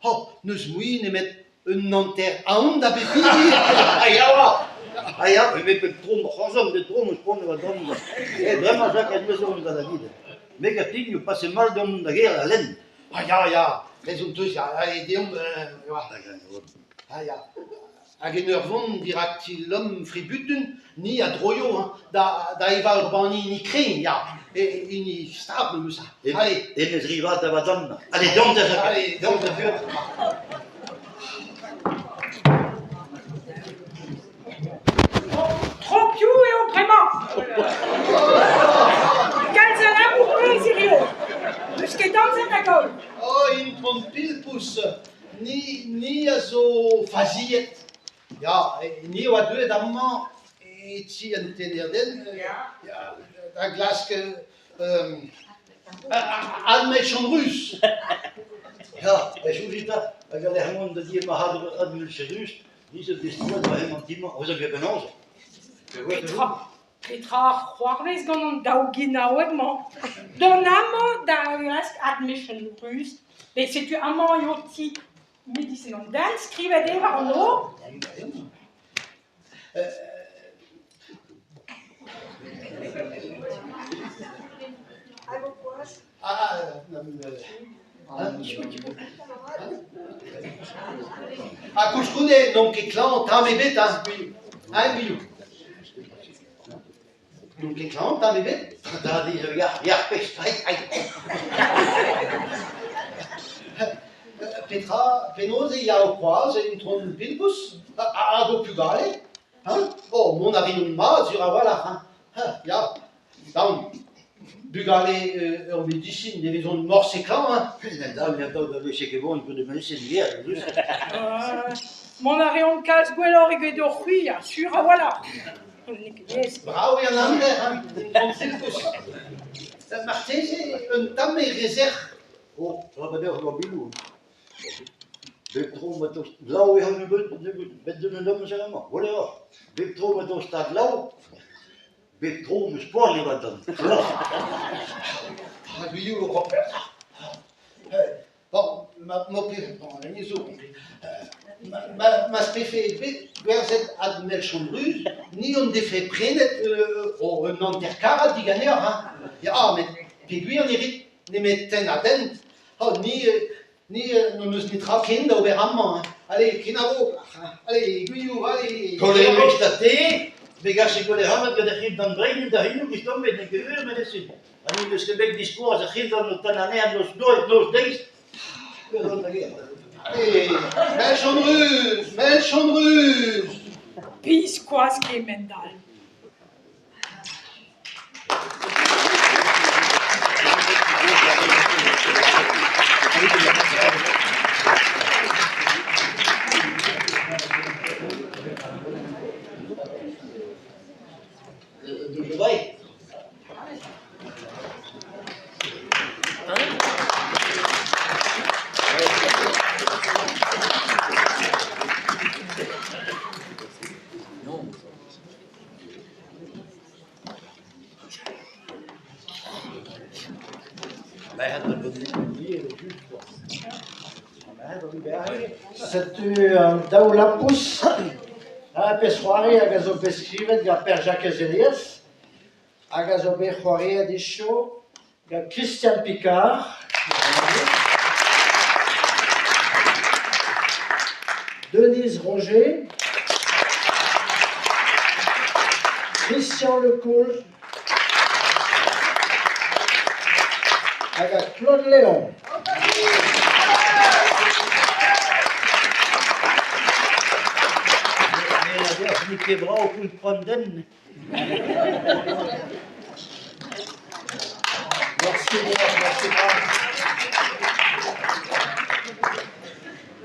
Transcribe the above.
Oh, neus mouin emet un nanter aon da befi. Ayawa. Aya, we met trom, razon de trom, spon wat dan. Drama zak het mezo da vida. Mega tinho passe mal dom da guerra len. Ja, les on teus, ja, deom, ja. Hag en ur vont dirak ti l'homme fributen, ni a droyo, hein, da eva urbani ni kren, ja. Ni stable, nous ça. Allez. Et les rivats da vadonna. Allez, dom da zak. Allez, dom da fur. Trop piou et au vraiment. Calzana pour eux, Sirio. Jusqu'à dans cette école. Oh, in tron pilpus, ni a zo faziet. Ja, ni oa deuet amman ti an tenerden, da glask admechon rus. Ja, Julita, hag al hermon da die ma had mul serus. Diese bistua da hem antima, oza gebenose. Petra, c'hoarvez gant an daougin naouegman. Don amo da glask admission rus. Et setu amman yo ti medicine an den, skrivet eva an o. Kouchkounet, non ket klan, tam ebet, hein, bilou. Non ket klan, tam ebet. Da die zo ja pest. Petra, penoze ia o croaz, in tron pilpus, a go pugale. Hein? Oh, mon avion ma, sur a voilà, hein. Ja, dan, bugale ur medicine, de vezon morse klan, hein. Da mi a da le che che bon, de medicine guerre. Mon areon kalz gwellor eget ur c'hui, sur a voilà. Bravo, y'en a un, hein, in tron pilpus. Marteze, un tam e rezer. Oh, ça va dire go bilou. Betro met blau han met de nomme zeg Voilà. Betro met staat blau. Betro met spoor li wat dan. Bilou, o Robert. Bon, ma pire, bon, la nizo. Ma spefe bet, gwerzet ad melchon ruz, ni on defe prenet un anterkara diganer, hein. Ja, met pegui an erit, ne met ten aden. Oh, ni non eus netra ken da ober amman, hein. Allez, kenavo, allez, guiou, allez. Kole mestate, begas ik willen hebben dat ik dan brengen dat hier is dan met een geur met het zin. En nu dus gebek discours, dat ging dan dan aan los nooit los deze. Allez, melchon ruz. Pis koaz ket mendal. Vai. Setu daou lapous, a pes c'hoari hag a zo pes skrivet ga per Jacques Elias, hag a zo bet c'hoari a dicho ga Christian Picard, Denise Roger, Christian Lecoul, hag a Claude Léon. Niet meer brouw, goed van den.